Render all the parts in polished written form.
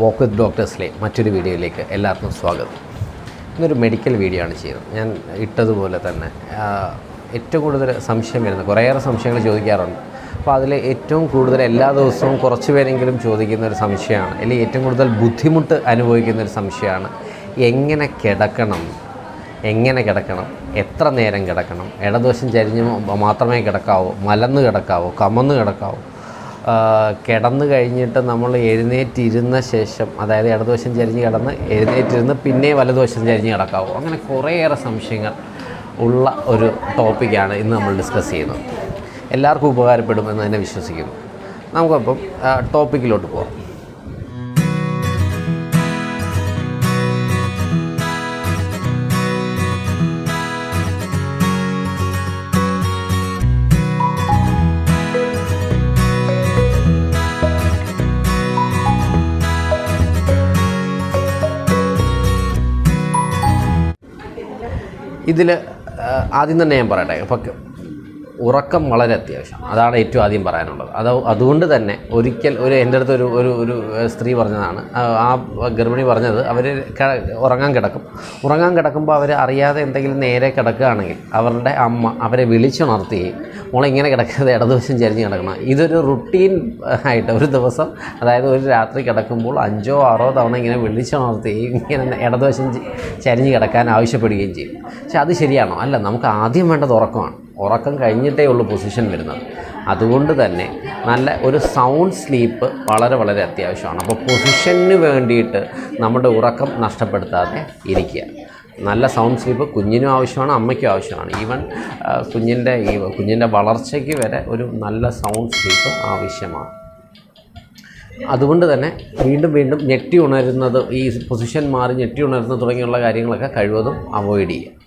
Work with ഡോക്ടേഴ്സിലെ മറ്റൊരു വീഡിയോയിലേക്ക് എല്ലാവർക്കും സ്വാഗതം. ഇന്നൊരു മെഡിക്കൽ വീഡിയോ ആണ് ചെയ്യുന്നത്. ഞാൻ ഇട്ടതുപോലെ തന്നെ ഏറ്റവും കൂടുതൽ സംശയം വരുന്നത് കുറേയേറെ സംശയങ്ങൾ ചോദിക്കാറുണ്ട്. അപ്പോൾ അതിൽ ഏറ്റവും കൂടുതൽ എല്ലാ ദിവസവും കുറച്ച് പേരെങ്കിലും ചോദിക്കുന്ന ഒരു സംശയമാണ്, അല്ലെങ്കിൽ ഏറ്റവും കൂടുതൽ ബുദ്ധിമുട്ട് അനുഭവിക്കുന്ന ഒരു സംശയമാണ് എങ്ങനെ കിടക്കണം, എത്ര നേരം കിടക്കണം, ഇടതുവശം ചരിഞ്ഞ് മാത്രമേ കിടക്കാവൂ, മലന്ന് കിടക്കാവൂ, കമന്ന് കിടക്കാവൂ, കിടന്നു കഴിഞ്ഞിട്ട് നമ്മൾ എഴുന്നേറ്റിരുന്ന ശേഷം, അതായത് ഇടതുവശം ചരിഞ്ഞ് കിടന്ന് എഴുന്നേറ്റിരുന്ന് പിന്നെ വലതുവശം ചരിഞ്ഞ് കിടക്കാവൂ, അങ്ങനെ കുറേയേറെ സംശയങ്ങൾ ഉള്ള ഒരു ടോപ്പിക്കാണ് ഇന്ന് നമ്മൾ ഡിസ്കസ് ചെയ്യുന്നത്. എല്ലാവർക്കും ഉപകാരപ്പെടുമെന്ന് തന്നെ വിശ്വസിക്കുന്നു. നമുക്കപ്പം ടോപ്പിക്കിലോട്ട് പോകാം. ഇതിൽ ആദ്യം തന്നെ ഞാൻ പറയട്ടെ, അപ്പോൾ ഉറക്കം വളരെ അത്യാവശ്യം, അതാണ് ഏറ്റവും ആദ്യം പറയാനുള്ളത്. അതുകൊണ്ട് തന്നെ ഒരിക്കൽ എൻ്റെ അടുത്ത് ഒരു സ്ത്രീ പറഞ്ഞതാണ്, ആ ഗർഭിണി പറഞ്ഞത്, അവർ ഉറങ്ങാൻ കിടക്കുമ്പോൾ അവർ അറിയാതെ എന്തെങ്കിലും നേരെ കിടക്കുകയാണെങ്കിൽ അവരുടെ അമ്മ അവരെ വിളിച്ചുണർത്തുകയും മോളെ ഇങ്ങനെ കിടക്കാതെ ഇടതുവശം ചരിഞ്ഞ് കിടക്കണം, ഇതൊരു റുട്ടീൻ ആയിട്ട് ഒരു ദിവസം, അതായത് ഒരു രാത്രി കിടക്കുമ്പോൾ 5 or 6 തവണ ഇങ്ങനെ വിളിച്ചുണർത്തുകയും ഇങ്ങനെ ഇടതുവശം ചരിഞ്ഞ് കിടക്കാൻ ആവശ്യപ്പെടുകയും ചെയ്യും. പക്ഷെ അത് ശരിയാണോ? അല്ല, നമുക്ക് ആദ്യം വേണ്ടത് ഉറക്കമാണ്. ഉറക്കം കഴിഞ്ഞിട്ടേ ഉള്ളൂ പൊസിഷൻ വരുന്നത്. അതുകൊണ്ട് തന്നെ നല്ല ഒരു സൗണ്ട് സ്ലീപ്പ് വളരെ വളരെ അത്യാവശ്യമാണ്. അപ്പോൾ പൊസിഷന് വേണ്ടിയിട്ട് നമ്മുടെ ഉറക്കം നഷ്ടപ്പെടുത്താതെ ഇരിക്കുക. നല്ല സൗണ്ട് സ്ലീപ്പ് കുഞ്ഞിനും ആവശ്യമാണ്, അമ്മയ്ക്കും ആവശ്യമാണ്. ഈവൻ കുഞ്ഞിൻ്റെ വളർച്ചയ്ക്ക് വരെ ഒരു നല്ല സൗണ്ട് സ്ലീപ്പ് ആവശ്യമാണ്. അതുകൊണ്ട് തന്നെ വീണ്ടും ഞെട്ടി ഉണരുന്നത്, ഈ പൊസിഷൻ മാറി ഞെട്ടി ഉണരുന്നത് തുടങ്ങിയുള്ള കാര്യങ്ങളൊക്കെ കഴിവതും അവോയ്ഡ് ചെയ്യുക.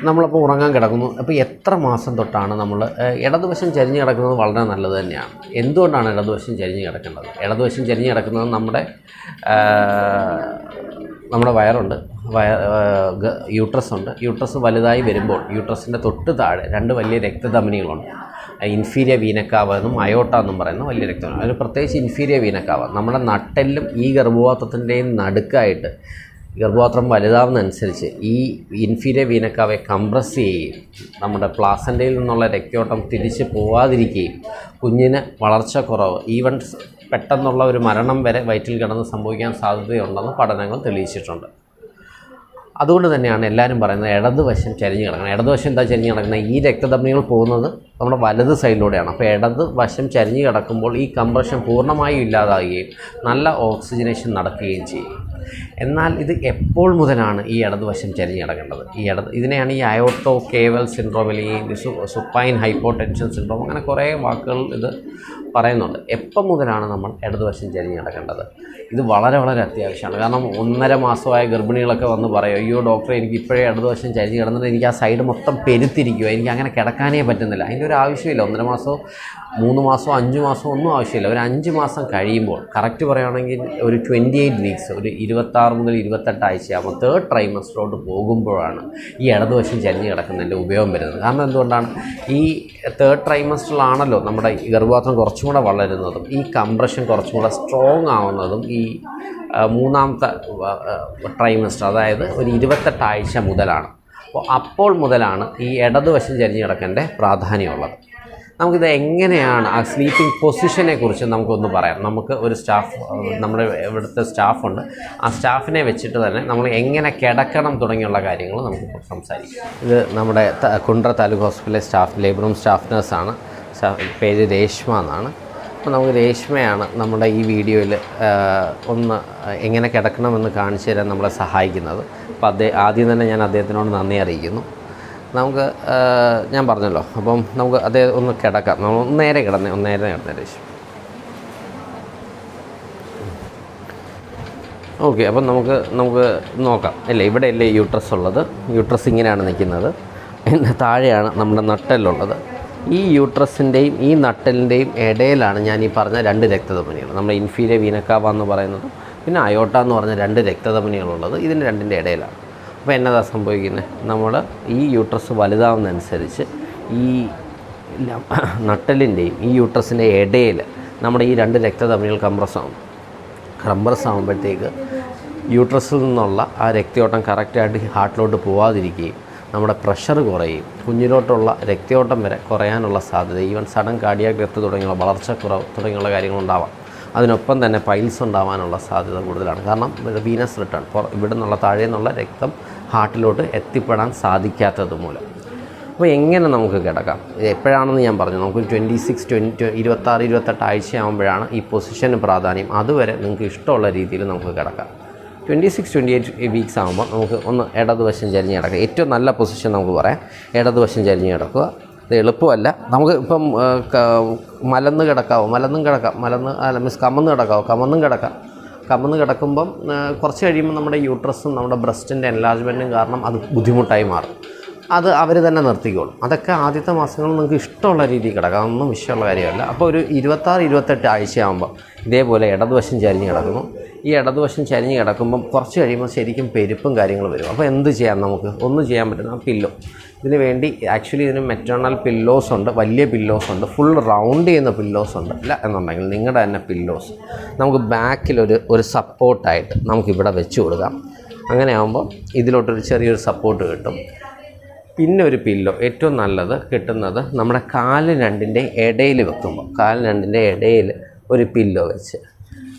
നമ്മളപ്പോൾ ഉറങ്ങാൻ കിടക്കുന്നു. അപ്പോൾ എത്ര മാസം തൊട്ടാണ് നമ്മൾ ഇടതുവശം ചരിഞ്ഞ് കിടക്കുന്നത്? വളരെ നല്ലത് തന്നെയാണ്. എന്തുകൊണ്ടാണ് ഇടതുവശം ചരിഞ്ഞ് കിടക്കേണ്ടത്? ഇടതുവശം ചരിഞ്ഞ് കിടക്കുന്നത് നമ്മുടെ വയറുണ്ട്, യൂട്രസ് ഉണ്ട്. യൂട്രസ് വലുതായി വരുമ്പോൾ യൂട്രസിൻ്റെ തൊട്ട് താഴെ 2 വലിയ രക്തധമനികളുണ്ട്. ഇൻഫീരിയർ വീനക്കാവ എന്നും അയോട്ട എന്നും പറയുന്ന വലിയ രക്തധമനി. അതിൽ പ്രത്യേകിച്ച് ഇൻഫീരിയർ വീനക്കാവ നമ്മുടെ നട്ടെല്ലും ഈ ഗർഭപാത്രത്തിൻ്റെയും നടുക്കായിട്ട്, ഗർഭപാത്രം വലുതാവുന്നതനുസരിച്ച് ഈ ഇൻഫീരിയർ വീനക്കാവയെ കംപ്രസ് ചെയ്യുകയും നമ്മുടെ പ്ലാസൻ്റയിൽ നിന്നുള്ള രക്തയോട്ടം തിരിച്ച് പോവാതിരിക്കുകയും കുഞ്ഞിന് വളർച്ചക്കുറവ്, ഈവൻ പെട്ടെന്നുള്ള ഒരു മരണം വരെ വയറ്റിൽ കിടന്ന് സംഭവിക്കാൻ സാധ്യതയുണ്ടെന്ന് പഠനങ്ങൾ തെളിയിച്ചിട്ടുണ്ട്. അതുകൊണ്ട് തന്നെയാണ് എല്ലാവരും പറയുന്നത് ഇടതുവശം ചരിഞ്ഞ് കിടക്കണം. ഇടതുവശം എന്താ ചരിഞ്ഞ് കിടക്കുന്നത്? ഈ രക്തധമനികൾ പോകുന്നത് നമ്മുടെ വലത് സൈഡിലൂടെയാണ്. അപ്പോൾ ഇടതുവശം ചരിഞ്ഞ് കിടക്കുമ്പോൾ ഈ കംപ്രഷൻ പൂർണ്ണമായും ഇല്ലാതാകുകയും നല്ല ഓക്സിജനേഷൻ നടക്കുകയും ചെയ്യും. എന്നാൽ ഇത് എപ്പോൾ മുതലാണ് ഈ ഇടതുവശം ചരിഞ്ഞ് കിടക്കേണ്ടത്? ഇതിനെയാണ് ഈ അയോട്ടോ കേവൽ സിൻഡ്രോം, അല്ലെങ്കിൽ സുപ്പൈൻ ഹൈപ്പോടെൻഷൻ സിൻഡ്രോം, അങ്ങനെ കുറേ വാക്കുകൾ ഇത് പറയുന്നുണ്ട്. എപ്പം മുതലാണ് നമ്മൾ ഇടതുവശം ചരിഞ്ഞ് കിടക്കേണ്ടത്? ഇത് വളരെ വളരെ അത്യാവശ്യമാണ്. കാരണം 1.5 മാസമായ ഗർഭിണികളൊക്കെ വന്ന് പറയും, അയ്യോ ഡോക്ടറെ, എനിക്ക് ഇപ്പോഴേ ഇടതുവശം ചരിഞ്ഞ് കിടന്നിട്ട് എനിക്ക് ആ സൈഡ് മൊത്തം പെരുത്തിരിക്കുക, എനിക്ക് അങ്ങനെ കിടക്കാനേ പറ്റുന്നില്ല. അതിൻ്റെ ഒരു ആവശ്യമില്ല. 1.5 മാസമോ 3 മാസമോ 5 മാസമോ ഒന്നും ആവശ്യമില്ല. ഒരു 5 മാസം കഴിയുമ്പോൾ, കറക്റ്റ് പറയുകയാണെങ്കിൽ ഒരു 28 വീക്സ്, ഒരു 26 മുതൽ 28 ആഴ്ചയാകുമ്പോൾ 3rd ട്രൈമസ്റ്ററോട്ട് പോകുമ്പോഴാണ് ഈ ഇടതുവശം ചരിഞ്ഞ് കിടക്കുന്നതിൻ്റെ ഉപയോഗം വരുന്നത്. കാരണം എന്തുകൊണ്ടാണ്? ഈ 3rd ട്രൈമസ്റ്ററിലാണല്ലോ നമ്മുടെ ഗർഭപാത്രം കുറച്ചും കൂടെ വളരുന്നതും ഈ കംപ്രഷൻ കുറച്ചും കൂടെ സ്ട്രോങ് ആവുന്നതും ഈ 3ാമത്തെ ട്രൈമസ്റ്റർ, അതായത് ഒരു 28 ആഴ്ച മുതലാണ്. അപ്പോൾ മുതലാണ് ഈ ഇടതുവശം ചരിഞ്ഞ് കിടക്കേണ്ട പ്രാധാന്യമുള്ളത്. നമുക്കിത് എങ്ങനെയാണ്, ആ സ്ലീപ്പിംഗ് പൊസിഷനെ കുറിച്ച് നമുക്കൊന്ന് പറയാം. നമുക്ക് ഒരു നമ്മുടെ ഇവിടുത്തെ സ്റ്റാഫുണ്ട്. ആ സ്റ്റാഫിനെ വെച്ചിട്ട് തന്നെ നമ്മൾ എങ്ങനെ കിടക്കണം തുടങ്ങിയുള്ള കാര്യങ്ങൾ നമുക്ക് സംസാരിക്കാം. ഇത് നമ്മുടെ കുണ്ട്ര താലൂക്ക് ഹോസ്പിറ്റലിലെ സ്റ്റാഫ്, ലേബർ റൂം സ്റ്റാഫ് നഴ്സാണ്. പേര് രേഷ്മ എന്നാണ്. അപ്പോൾ നമുക്ക് രേഷ്മയാണ് നമ്മുടെ ഈ വീഡിയോയിൽ ഒന്ന് എങ്ങനെ കിടക്കണമെന്ന് കാണിച്ചു തരാൻ നമ്മളെ സഹായിക്കുന്നത്. അപ്പോൾ ആദ്യം തന്നെ ഞാൻ അദ്ദേഹത്തിനോട് നന്ദി അറിയിക്കുന്നു. നമുക്ക് ഞാൻ പറഞ്ഞല്ലോ, അപ്പം നമുക്ക് അദ്ദേഹം ഒന്ന് കിടക്കാം. നമ്മൾ നേരെ കിടന്നേ രേഷ്മ. ഓക്കെ, അപ്പം നമുക്ക് നോക്കാം അല്ലേ. ഇവിടെയല്ലേ യൂട്രസ് ഉള്ളത്? യൂട്രസ് ഇങ്ങനെയാണ് നിൽക്കുന്നത്. താഴെയാണ് നമ്മുടെ നട്ടെല്ലുള്ളത്. ഈ യൂട്രസിൻ്റെയും ഈ നട്ടലിൻ്റെയും ഇടയിലാണ് ഞാൻ ഈ പറഞ്ഞ 2 രക്തധമനികൾ, നമ്മുടെ ഇൻഫീരിയർ വീനക്കാവ എന്ന് പറയുന്നതും പിന്നെ അയോട്ട എന്ന് പറഞ്ഞ 2 രക്തധമനികളുള്ളത് ഇതിൻ്റെ 2ൻ്റെ ഇടയിലാണ്. അപ്പോൾ എന്നതാ സംഭവിക്കുന്നത്? നമ്മൾ ഈ യൂട്രസ് വലുതാവുന്നതനുസരിച്ച് ഈ നട്ടലിൻ്റെയും ഈ യൂട്രസിൻ്റെ ഇടയിൽ നമ്മുടെ ഈ 2 രക്തധമനികൾ കംപ്രസ് ആവും. ക്ലംബറസ് ആകുമ്പോഴത്തേക്ക് യൂട്രസിൽ നിന്നുള്ള ആ രക്തയോട്ടം കറക്റ്റായിട്ട് ഹാർട്ടിലോട്ട് പോവാതിരിക്കുകയും നമ്മുടെ പ്രഷർ കുറയും, കുഞ്ഞിലോട്ടുള്ള രക്തയോട്ടം വരെ കുറയാനുള്ള സാധ്യത, ഈവൻ സഡൻ കാർഡിയാക് ഡെത്ത് തുടങ്ങിയുള്ള വളർച്ചക്കുറവ് തുടങ്ങിയുള്ള കാര്യങ്ങളുണ്ടാവാം. അതിനൊപ്പം തന്നെ പൈൽസ് ഉണ്ടാവാനുള്ള സാധ്യത കൂടുതലാണ്. കാരണം വീനസ് റിട്ടേൺ, ഇവിടെ നിന്നുള്ള താഴെ നിന്നുള്ള രക്തം ഹാർട്ടിലോട്ട് എത്തിപ്പെടാൻ സാധിക്കാത്തത് മൂലം. അപ്പോൾ എങ്ങനെ നമുക്ക് കിടക്കാം, എപ്പോഴാണെന്ന് ഞാൻ പറഞ്ഞു, നമുക്ക് 26-28 ആഴ്ചയാകുമ്പോഴാണ് ഈ പൊസിഷന് പ്രാധാന്യം. അതുവരെ നിങ്ങൾക്ക് ഇഷ്ടമുള്ള രീതിയിൽ നമുക്ക് കിടക്കാം. 26-28 വീക്സ് ആകുമ്പോൾ നമുക്ക് ഒന്ന് ഇടതുവശം ചരിഞ്ഞ് കിടക്കുക. ഏറ്റവും നല്ല പൊസിഷൻ നമുക്ക് പറയാം, ഇടതുവശം ചരിഞ്ഞ് കിടക്കുക. ഇത് എളുപ്പമല്ല. നമുക്ക് ഇപ്പം മലന്ന് കിടക്കാവോ, മലന്നും കിടക്കാം, കമന്നും കിടക്കാം. കമന്ന് കിടക്കുമ്പം കുറച്ച് കഴിയുമ്പോൾ നമ്മുടെ യൂട്രസും നമ്മുടെ ബ്രസ്റ്റിൻ്റെ എൻലാർജ്മെൻറ്റും കാരണം അത് ബുദ്ധിമുട്ടായി മാറും. അത് അവർ തന്നെ നിർത്തിക്കോളും. അതൊക്കെ ആദ്യത്തെ മാസങ്ങളിൽ നിങ്ങൾക്ക് ഇഷ്ടമുള്ള രീതിയിൽ കിടക്കാം, അതൊന്നും വിഷയമുള്ള കാര്യമല്ല. അപ്പോൾ ഒരു 26-28 ആഴ്ചയാകുമ്പോൾ ഇതേപോലെ ഇടതുവശം ചരിഞ്ഞ് കിടക്കുന്നു. ഈ ഇടതുവശം ചരിഞ്ഞ് കിടക്കുമ്പം കുറച്ച് കഴിയുമ്പോൾ ശരിക്കും പെരുപ്പും കാര്യങ്ങൾ വരും. അപ്പോൾ എന്ത് ചെയ്യാം, നമുക്ക് ഒന്നും ചെയ്യാൻ പറ്റുന്ന പില്ലോ. ഇതിന് വേണ്ടി ആക്ച്വലി ഇതിന് മെറ്റേണൽ പില്ലോസ് ഉണ്ട്, വലിയ പില്ലോസ് ഉണ്ട്, ഫുൾ റൗണ്ട് ചെയ്യുന്ന പില്ലോസ് ഉണ്ട്. ഇല്ല എന്നുണ്ടെങ്കിൽ നിങ്ങളുടെ തന്നെ പില്ലോസ് നമുക്ക് ബാക്കിലൊരു സപ്പോർട്ടായിട്ട് നമുക്കിവിടെ വെച്ച് കൊടുക്കാം. അങ്ങനെ ആകുമ്പോൾ ഇതിലോട്ടൊരു ചെറിയൊരു സപ്പോർട്ട് കിട്ടും. പിന്നെ ഒരു പില്ലോ ഏറ്റവും നല്ലത് കിട്ടുന്നത് നമ്മുടെ കാല് രണ്ടിൻ്റെ ഇടയിൽ വെക്കുമ്പോൾ, കാല് രണ്ടിൻ്റെ ഇടയിൽ ഒരു പില്ലോ വെച്ച്.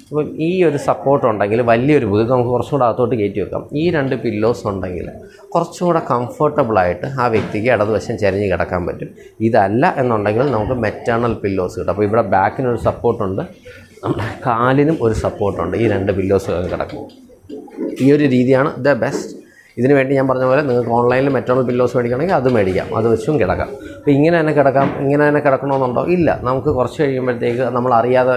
അപ്പം ഈ ഒരു സപ്പോർട്ട് ഉണ്ടെങ്കിൽ വലിയൊരു ബുദ്ധി നമുക്ക് കുറച്ചും കൂടെ അകത്തോട്ട് കയറ്റി വെക്കാം. ഈ 2 പില്ലോസ് ഉണ്ടെങ്കിൽ കുറച്ചും കൂടെ കംഫർട്ടബിളായിട്ട് ആ വ്യക്തിക്ക് ഇടതുവശം ചരിഞ്ഞ് കിടക്കാൻ പറ്റും. ഇതല്ല എന്നുണ്ടെങ്കിൽ നമുക്ക് മെറ്റേണൽ പില്ലോസ് കിട്ടും. അപ്പോൾ ഇവിടെ ബാക്കിനൊരു സപ്പോർട്ടുണ്ട്, നമ്മുടെ കാലിനും ഒരു സപ്പോർട്ടുണ്ട്. ഈ 2 പില്ലോസ് കിടക്കും. ഈ ഒരു രീതിയാണ് ദ ബെസ്റ്റ്. ഇതിന് വേണ്ടി ഞാൻ പറഞ്ഞ പോലെ നിങ്ങൾക്ക് ഓൺലൈനിൽ മെറ്റേണൽ പില്ലോസ് മേടിക്കണമെങ്കിൽ അത് മേടിക്കാം, അത് വെച്ചും കിടക്കാം. അപ്പോൾ ഇങ്ങനെ തന്നെ കിടക്കാം. ഇങ്ങനെ തന്നെ കിടക്കണമെന്നുണ്ടോ? ഇല്ല. നമുക്ക് കുറച്ച് കഴിയുമ്പോഴത്തേക്ക് നമ്മൾ അറിയാതെ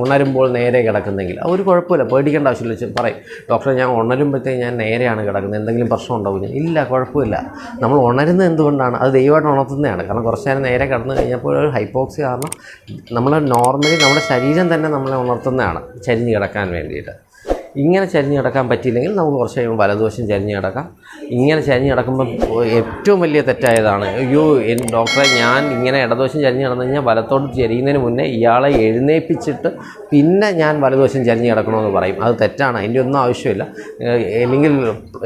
ഉണരുമ്പോൾ നേരെ കിടക്കുന്നെങ്കിൽ ഒരു കുഴപ്പമില്ല, പേടിക്കേണ്ട ആവശ്യമില്ല. പറയും ഡോക്ടറെ ഞാൻ ഉണരുമ്പോഴത്തേക്ക് ഞാൻ നേരെയാണ് കിടക്കുന്നത്, എന്തെങ്കിലും പ്രശ്നം ഉണ്ടാവും? ഇല്ല, കുഴപ്പമില്ല. നമ്മൾ ഉണരുന്നത് എന്തുകൊണ്ടാണ്? അത് ദൈവമായിട്ട് ഉണർത്തുന്നതാണ്. കാരണം കുറച്ച് നേരം നേരെ കിടന്നു കഴിഞ്ഞപ്പോൾ ഒരു ഹൈപ്പോക്സി കാരണം നമ്മൾ നോർമലി നമ്മുടെ ശരീരം തന്നെ നമ്മളെ ഉണർത്തുന്നതാണ് ചരിഞ്ഞ് കിടക്കാൻ വേണ്ടിയിട്ട്. ഇങ്ങനെ ചരിഞ്ഞ് കിടക്കാൻ പറ്റിയില്ലെങ്കിൽ നമുക്ക് കുറച്ച് കഴിയുമ്പോൾ വലതുവശം ചരിഞ്ഞ് കിടക്കാം. ഇങ്ങനെ ചരിഞ്ഞ് കിടക്കുമ്പം ഏറ്റവും വലിയ തെറ്റായതാണ്, അയ്യോ ഡോക്ടറെ ഞാൻ ഇങ്ങനെ ഇടതുവശം ചരിഞ്ഞ് കിടന്നു കഴിഞ്ഞാൽ വലത്തോട്ട് ചരിയുന്നതിന് മുന്നേ ഇയാളെ എഴുന്നേൽപ്പിച്ചിട്ട് പിന്നെ ഞാൻ വലതുവശം ചരിഞ്ഞ് കിടക്കണമെന്ന് പറയും. അത് തെറ്റാണ്, അതിൻ്റെ ഒന്നും ആവശ്യമില്ല. അല്ലെങ്കിൽ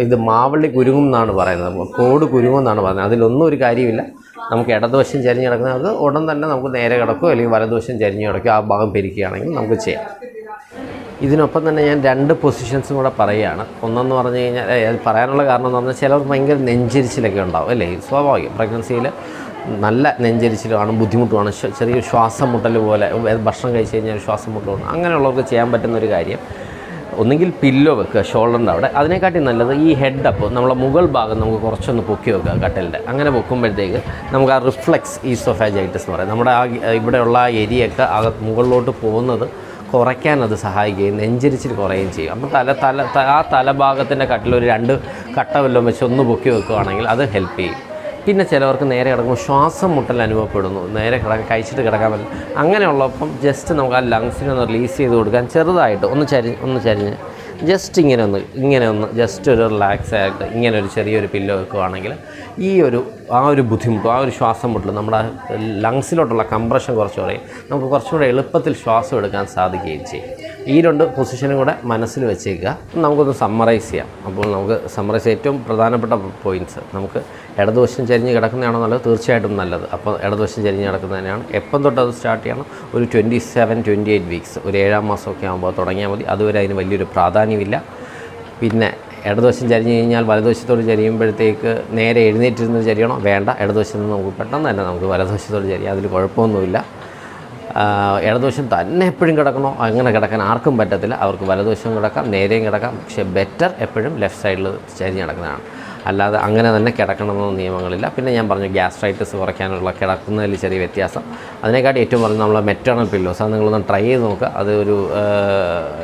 ഇത് മാവള്ളി കുരുങ്ങും എന്നാണ് പറയുന്നത്, കോട് കുരുങ്ങും എന്നാണ് പറയുന്നത്. അതിലൊന്നും ഒരു കാര്യമില്ല. നമുക്ക് ഇടതുവശം ചരിഞ്ഞ് കിടക്കുന്നത് അത് ഉടൻ തന്നെ നമുക്ക് നേരെ കിടക്കുകയോ അല്ലെങ്കിൽ വലതുവശം ചരിഞ്ഞ് കിടക്കുകയോ ആ ഭാഗം പെരിക്കുകയാണെങ്കിൽ നമുക്ക് ചെയ്യാം. ഇതിനൊപ്പം തന്നെ ഞാൻ 2 പൊസിഷൻസും കൂടെ പറയുകയാണ്. ഒന്നെന്ന് പറഞ്ഞു കഴിഞ്ഞാൽ അത് പറയാനുള്ള കാരണം എന്ന് പറഞ്ഞാൽ ചിലർക്ക് ഭയങ്കര നെഞ്ചരിച്ചിലൊക്കെ ഉണ്ടാവും, അല്ലേ? സ്വാഭാവികം, പ്രഗ്നൻസിയിൽ നല്ല നെഞ്ചരിച്ചിലുമാണ്, ബുദ്ധിമുട്ടുമാണ്, ചെറിയൊരു ശ്വാസം മുട്ടൽ പോലെ, ഭക്ഷണം കഴിച്ച് കഴിഞ്ഞാൽ ശ്വാസം മുട്ടലാണ്. അങ്ങനെയുള്ളവർക്ക് ചെയ്യാൻ പറ്റുന്നൊരു കാര്യം, ഒന്നുകിൽ പില്ലോ വെക്കുക ഷോൾഡറിൻ്റെ അവിടെ. അതിനെക്കാട്ടി നല്ലത് ഈ ഹെഡ് അപ്പ് നമ്മളെ മുകൾ ഭാഗം നമുക്ക് കുറച്ചൊന്ന് പൊക്കി വെക്കുക കട്ടലിൻ്റെ. അങ്ങനെ പൊക്കുമ്പോഴത്തേക്ക് നമുക്ക് ആ റിഫ്ലെക്സ് ഈസോഫാജൈറ്റിസ് എന്ന് പറയും, നമ്മുടെ ഇവിടെയുള്ള ആ എരിയൊക്കെ മുകളിലോട്ട് പോകുന്നത് കുറയ്ക്കാൻ അത് സഹായിക്കുകയും നെഞ്ചരിച്ചിൽ കുറയുകയും ചെയ്യും. അപ്പോൾ ആ തലഭാഗത്തിൻ്റെ കട്ടിലൊരു 2 കട്ട വല്ലതും വെച്ച് ഒന്ന് പൊക്കി വെക്കുകയാണെങ്കിൽ അത് ഹെൽപ്പ് ചെയ്യും. പിന്നെ ചിലവർക്ക് നേരെ കിടക്കുമ്പോൾ ശ്വാസം മുട്ടൽ അനുഭവപ്പെടുന്നു, നേരെ കഴിച്ചിട്ട് കിടക്കാൻ പറ്റില്ല. അങ്ങനെയുള്ളപ്പം ജസ്റ്റ് നമുക്ക് ആ ലങ്സിനെ ഒന്ന് റിലീസ് ചെയ്ത് കൊടുക്കാൻ ചെറുതായിട്ട് ഒന്ന് ചരിഞ്ഞ് ജസ്റ്റ് ഇങ്ങനെ ഒന്ന് ജസ്റ്റ് ഒരു റിലാക്സ് ആയിട്ട് ഇങ്ങനെ ഒരു ചെറിയൊരു പില്ലോ വെക്കുകയാണെങ്കിൽ ആ ഒരു ബുദ്ധിമുട്ടും ആ ഒരു ശ്വാസം മുട്ടലും നമ്മുടെ ലങ്സിലോട്ടുള്ള കംപ്രഷൻ കുറച്ച് കുറയും. നമുക്ക് കുറച്ചുകൂടെ എളുപ്പത്തിൽ ശ്വാസം എടുക്കാൻ സാധിക്കുകയും ചെയ്യും. ഈ 2 പൊസിഷനും കൂടെ മനസ്സിൽ വെച്ചേക്കുക. നമുക്കൊന്ന് സമ്മറൈസ് ചെയ്യാം. അപ്പോൾ നമുക്ക് സമ്മറൈസ് ഏറ്റവും പ്രധാനപ്പെട്ട പോയിൻറ്റ്സ്, നമുക്ക് ഇടതുവശം ചരിഞ്ഞ് കിടക്കുന്നതാണോ നല്ലത്? തീർച്ചയായിട്ടും നല്ലത്. അപ്പോൾ ഇടതുവശം ചരിഞ്ഞ് കിടക്കുന്നതിനാണ്. എപ്പം തൊട്ട് അത് സ്റ്റാർട്ട് ചെയ്യണം? ഒരു 27-28 വീക്സ്, ഒരു 7-ാം മാസമൊക്കെ ആകുമ്പോൾ തുടങ്ങിയാൽ മതി. അതുവരെ അതിന് വലിയൊരു പ്രാധാന്യമില്ല. പിന്നെ ഇടതുവശം ചരിഞ്ഞ് കഴിഞ്ഞാൽ വലതുവശത്തോട് ചരിയുമ്പോഴത്തേക്ക് നേരെ എഴുന്നേറ്റിരുന്ന് ചരിയണോ? വേണ്ട. ഇടതുവശത്ത് നിന്ന് നമുക്ക് പെട്ടെന്ന് തന്നെ നമുക്ക് വലതുവശത്തോട് ചരിയാം, അതിൽ കുഴപ്പമൊന്നുമില്ല. ഇടതുവശം തന്നെ എപ്പോഴും കിടക്കണോ? അങ്ങനെ കിടക്കാൻ ആർക്കും പറ്റത്തില്ല. അവർക്ക് വലതുവശം കിടക്കാം, നേരെയും കിടക്കാം. പക്ഷേ ബെറ്റർ എപ്പോഴും ലെഫ്റ്റ് സൈഡിൽ ചരിഞ്ഞ് കിടക്കുന്നതാണ്. അല്ലാതെ അങ്ങനെ തന്നെ കിടക്കണമെന്നൊന്നും നിയമങ്ങളില്ല. പിന്നെ ഞാൻ പറഞ്ഞു ഗ്യാസ്ട്രൈറ്റിസ് കുറയ്ക്കാനുള്ള കിടക്കുന്നതിൽ ചെറിയ വ്യത്യാസം. അതിനെക്കാട്ടി ഏറ്റവും പറഞ്ഞ് നമ്മൾ മെറ്റേണൽ പില്ലോസ് അത് നിങ്ങളൊന്ന് ട്രൈ ചെയ്ത് നോക്കുക. അത്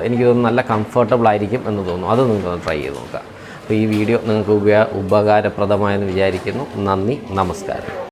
എനിക്ക് തോന്നുന്നു നല്ല കംഫർട്ടബിൾ ആയിരിക്കും എന്ന് തോന്നുന്നു. അത് നിങ്ങളൊന്ന് ട്രൈ ചെയ്ത് നോക്കുക. അപ്പോൾ ഈ വീഡിയോ നിങ്ങൾക്ക് ഉപകാരപ്രദമായെന്ന് വിചാരിക്കുന്നു. നന്ദി, നമസ്കാരം.